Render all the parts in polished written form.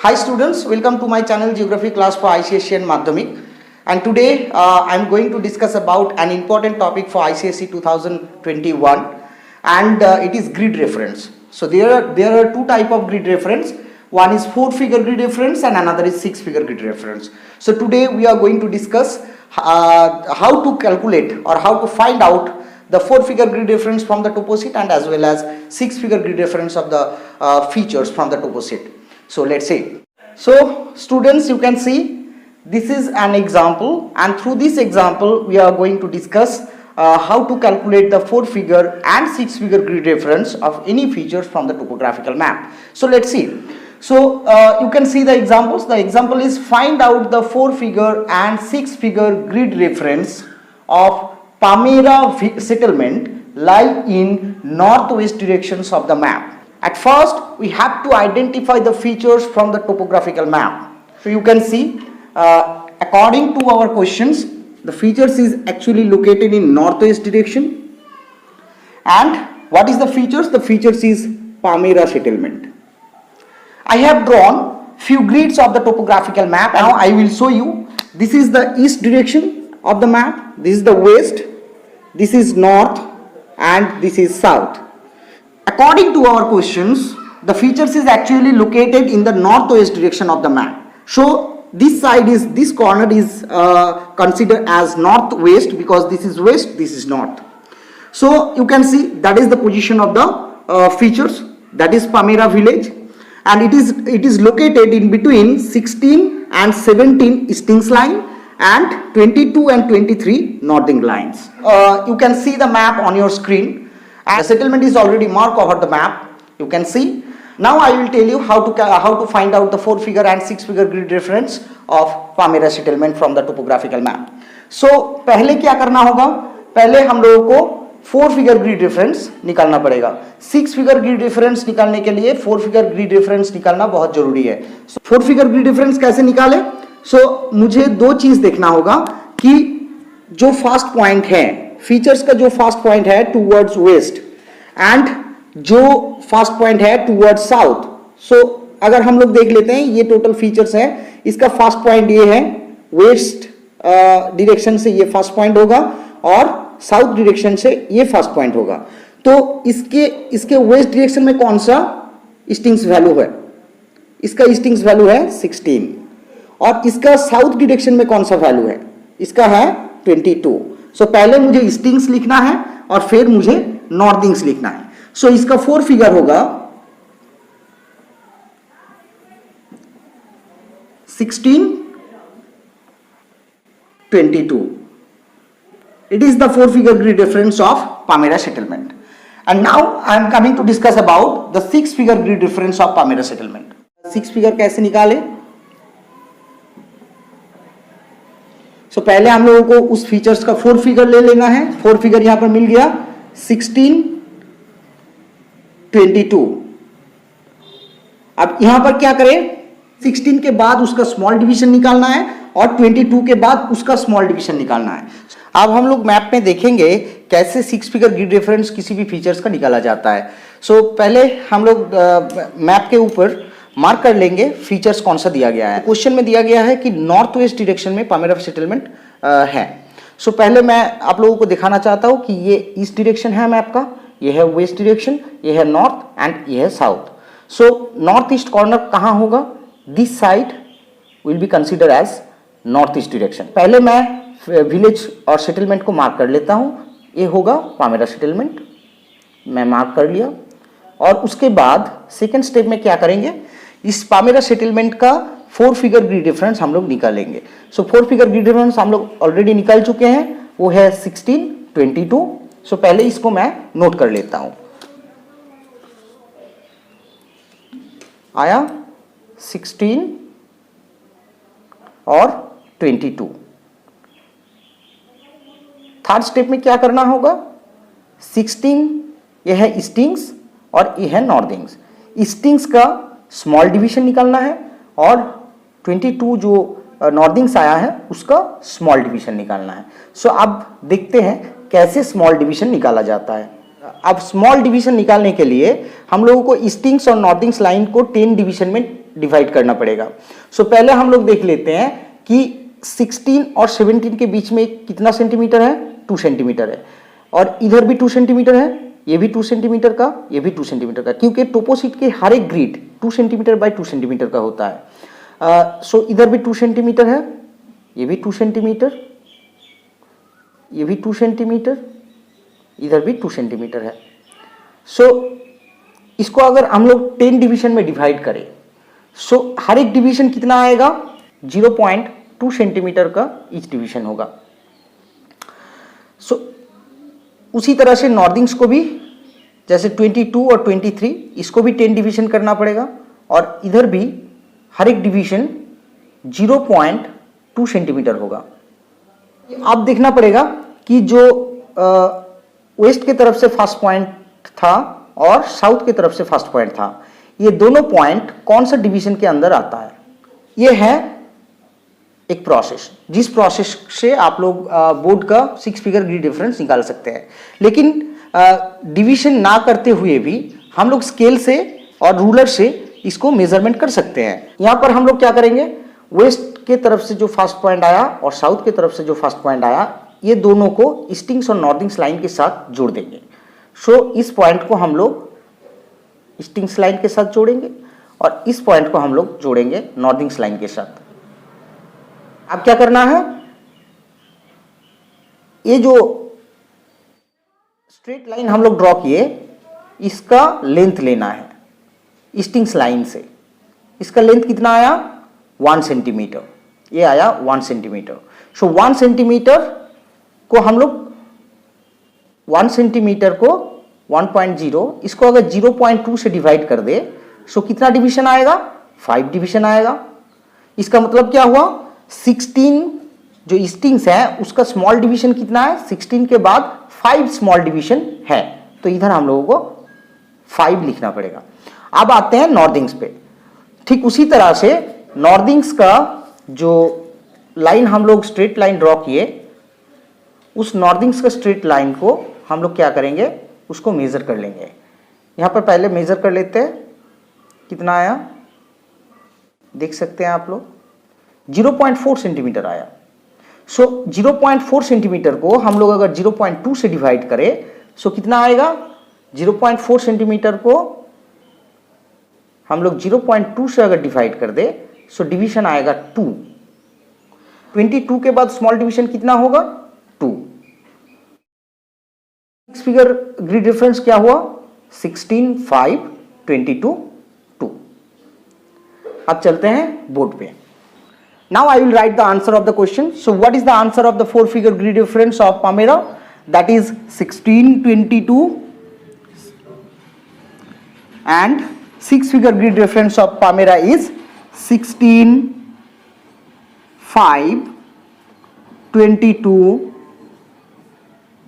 Hi students, welcome to my channel Geography class for ICSE and Madhyamik. And today I am going to discuss about an important topic for ICSE 2021, and it is grid reference. So there are two type of grid reference. One is 4-figure grid reference and another is 6-figure grid reference. So today we are going to discuss how to calculate or how to find out the 4-figure grid reference from the topo sheet and as well as 6-figure grid reference of the features from the topo sheet. So let's see. So students, you can see this is an example, and through this example we are going to discuss how to calculate the 4-figure and 6-figure grid reference of any features from the topographical map. So let's see. So you can see the examples. The example is find out the 4-figure and 6-figure grid reference of Palmyra settlement lie in northwest directions of the map. At first, we have to identify the features from the topographical map. So you can see, according to our questions, the features is actually located in northwest direction. And what is the features? The features is Palmyra settlement. I have drawn few grids of the topographical map. Now I will show you. This is the east direction of the map. This is the west. This is north, and this is south. According to our questions, the features is actually located in the northwest direction of the map. So this side is, this corner is considered as northwest because this is west, this is north. So you can see that is the position of the features, that is Palmyra village, and it is located in between 16 and 17 eastings line and 22 and 23 northing lines. You can see the map on your screen. The settlement is already marked over the map. You can see. Now I will tell you how to find out the 4-figure and 6-figure grid reference of Palmyra settlement from the topographical map. So पहले क्या करना होगा? पहले हम लोगों को 4-figure grid reference निकालना पड़ेगा. 6-figure grid reference निकालने के लिए 4-figure grid reference निकालना बहुत जरूरी है. So 4-figure grid reference कैसे निकाले? So मुझे दो चीज देखना होगा कि जो फर्स्ट पॉइंट है, फीचर्स का जो फर्स्ट पॉइंट है टूवर्ड्स वेस्ट एंड जो फर्स्ट पॉइंट है टूवर्ड्स साउथ. सो अगर हम लोग देख लेते हैं, ये टोटल फीचर्स है. इसका फर्स्ट पॉइंट ये है, वेस्ट डायरेक्शन से ये फर्स्ट पॉइंट होगा और साउथ डायरेक्शन से ये फर्स्ट पॉइंट होगा. तो इसके वेस्ट डायरेक्शन में कौन सा ईस्टिंग्स वैल्यू है? इसका ईस्टिंग्स वैल्यू है 16 और इसका साउथ डायरेक्शन में कौन सा वैल्यू है? इसका है 22. सो पहले मुझे ईस्टिंग्स लिखना है और फिर मुझे नॉर्थिंग्स लिखना है. सो इसका 4-फिगर होगा 16, 22. It is the 4-figure grid reference of Palmyra settlement. And now I am coming to discuss about the 6-figure grid reference of Palmyra settlement. 6-figure कैसे निकाले? सो पहले हम लोगों को उस फीचर्स का 4-फिगर ले लेना है. 4-फिगर यहां पर मिल गया 16, 22. अब यहां पर क्या करें? 16 के बाद उसका स्मॉल डिवीजन निकालना है और 22 के बाद उसका स्मॉल डिवीजन निकालना है. अब हम लोग मैप में देखेंगे कैसे 6-फिगर ग्रिड रेफरेंस किसी भी फीचर्स का निकाला जाता है. सो पहले हम लोग मैप के ऊपर मार्क कर लेंगे फीचर्स कौन सा दिया गया है. क्वेश्चन में दिया गया है कि नॉर्थ वेस्ट डायरेक्शन में पाल्मिरा सेटलमेंट है. सो पहले मैं आप लोगों को दिखाना चाहता हूं कि ये ईस्ट डायरेक्शन है मैप का, ये है वेस्ट डायरेक्शन, ये है नॉर्थ एंड ये है south. So north east corner कहां होगा? This side will be consider as north east direction. पहले मैं विलेज और सेटलमेंट को मार्क कर लेता हूं. ये होगा पाल्मिरा सेटलमेंट, मैं मार्क कर लिया. और उसके बाद सेकेंड स्टेप में क्या करेंगे? इस पाल्मिरा सेटलमेंट का 4-फिगर ग्रिड रेफरेंस हम लोग निकालेंगे. सो 4-फिगर ग्रिड रेफरेंस हम लोग ऑलरेडी निकाल चुके हैं, वो है 16, 22. सो पहले इसको मैं नोट कर लेता हूं. आया 16 और 22. थर्ड स्टेप में क्या करना होगा? 16 यह है ईस्टिंग्स और ये है नॉर्थिंग्स. ईस्टिंग्स का स्मॉल डिवीजन निकालना है और 22 जो नॉर्थिंग्स आया है उसका स्मॉल डिवीजन निकालना है. सो अब देखते हैं कैसे स्मॉल डिवीजन निकाला जाता है. अब स्मॉल डिवीजन निकालने के लिए हम लोगों को ईस्टिंग्स और नॉर्थिंग्स लाइन को 10 डिवीजन में डिवाइड करना पड़ेगा। सो पहले हम लोग देख लेते हैं कि 16 और 17 के बीच में कितना सेंटीमीटर है, 2 सेंटीमीटर है, और इधर भी 2 सेंटीमीटर है, ये भी 2 सेंटीमीटर का, ये भी 2 सेंटीमीटर का, क्योंकि टोपोशीट के हर एक ग्रिड 2 सेंटीमीटर बाय 2 सेंटीमीटर का होता है। सो इधर भी 2 सेंटीमीटर है, ये भी 2 सेंटीमीटर, ये भी 2 सेंटीमीटर, इधर भी 2 सेंटीमीटर है। सो इसको अगर हम लोग 10 डिवीजन में डिवाइड करें, सो हर एक डिवीजन कितना आएगा, 0.2 सेंटीमीटर का ईच डिवीजन होगा। सो उसी तरह से नॉर्दिंग्स को भी, जैसे 22 और 23, इसको भी 10 डिवीजन करना पड़ेगा, और इधर भी हर एक डिवीजन 0.2 सेंटीमीटर होगा। अब देखना पड़ेगा कि जो वेस्ट के तरफ से फर्स्ट पॉइंट था और साउथ की तरफ से फर्स्ट पॉइंट था, ये दोनों पॉइंट कौन सा डिवीजन के अंदर आता है। ये है एक प्रोसेस, जिस प्रोसेस से आप लोग बोर्ड का 6 फिगर ग्रिड डिफरेंस निकाल सकते हैं। लेकिन डिवीजन ना करते हुए भी हम लोग स्केल से और रूलर से इसको मेजरमेंट कर सकते हैं। यहां पर हम लोग क्या करेंगे, वेस्ट के तरफ से जो फर्स्ट पॉइंट आया और साउथ के तरफ से जो फर्स्ट पॉइंट आया, ये दोनों को ईस्टिंग्स और नॉर्दिंग्स लाइन के साथ जोड़ देंगे। सो इस पॉइंट को हम लोग ईस्टिंग्स लाइन के साथ जोड़ेंगे और इस पॉइंट को हम लोग जोड़ेंगे नॉर्दिंग्स लाइन के साथ। अब क्या करना है, ये जो स्ट्रेट लाइन हम लोग ड्रॉ किए, इसका लेंथ लेना है ईस्टिंग्स लाइन से। इसका लेंथ कितना आया, 1 सेंटीमीटर, ये आया 1 सेंटीमीटर। सो 1 सेंटीमीटर को हम लोग 1 सेंटीमीटर को 1.0, इसको अगर 0.2 से डिवाइड कर दे, सो कितना डिवीजन आएगा, 5 डिवीजन आएगा। इसका मतलब क्या हुआ, 16 जो ईस्टिंग्स है उसका स्मॉल डिवीजन कितना है, 16 के बाद 5 स्मॉल डिवीजन है, तो इधर हम लोगों को 5 लिखना पड़ेगा। अब आते हैं नॉर्दिंग्स पे। ठीक उसी तरह से नॉर्दिंग्स का जो लाइन हम लोग स्ट्रेट लाइन ड्रॉ किए, उस नॉर्दिंग्स का स्ट्रेट लाइन को हम लोग क्या करेंगे, उसको मेजर कर लेंगे। यहां पर पहले मेजर कर लेते हैं, कितना आया देख सकते हैं आप लोग, 0.4 सेंटीमीटर आया। सो 0.4 सेंटीमीटर को हम लोग अगर 0.2 से डिवाइड करें, सो कितना आएगा, 0.4 सेंटीमीटर को हम लोग 0.2 से अगर डिवाइड कर दे, सो डिवीजन आएगा 2। 22 के बाद स्मॉल डिवीजन कितना होगा, 2। 6 फिगर ग्रिड डिफरेंस क्या हुआ, 16, 5, 22, 2। अब चलते हैं बोर्ड पे। Now I will write the answer of the question. So what is the answer of the 4 figure grid difference of Palmyra? That is 16, 22, and 6 figure grid difference of Palmyra is 16, 5, 22,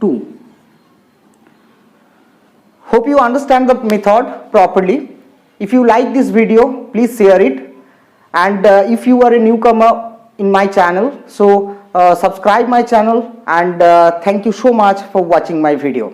2. Hope you understand the method properly. If you like this video, please share it. And if you are a newcomer in my channel, so subscribe my channel, and thank you so much for watching my video.